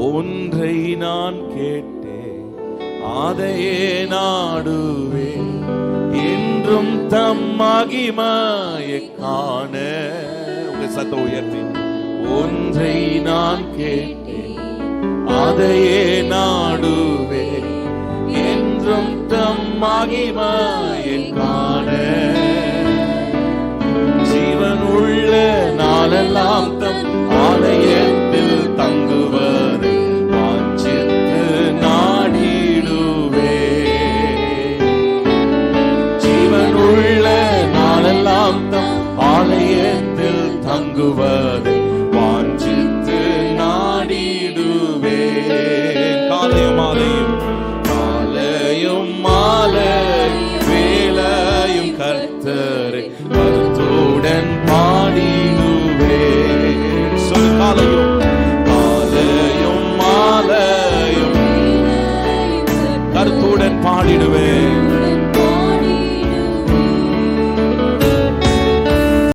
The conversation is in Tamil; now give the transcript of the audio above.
ஒன்றை நான் கேட்டேன், அதையே நாடுவேன், என்றும் தம் மகிமையை காண. உங்க சத்தம் உயர்த்தி, ஒன்றை நான் கேட்டேன், அதையே நாடுவேன், என்றும் தம் மகிமையை காண. ஜீவன் உள்ள நாளெல்லாம் தம் ஆலயத்தில் தங்குவதை வாஞ்சித்து நாடிடுவே. ஜீவன் உள்ள நாளெல்லாம் தம் ஆலயத்தில் தங்குவதை வாஞ்சித்து நாடிடுவே. காலையும் மாலையும், காலையும் மாலை வேளையும் கர்த்தரை கருத்துடன் பாடிடுவே. சொல், காலையும் காலையும் மாலையும் கருத்துடன் பாடிடுவேன்.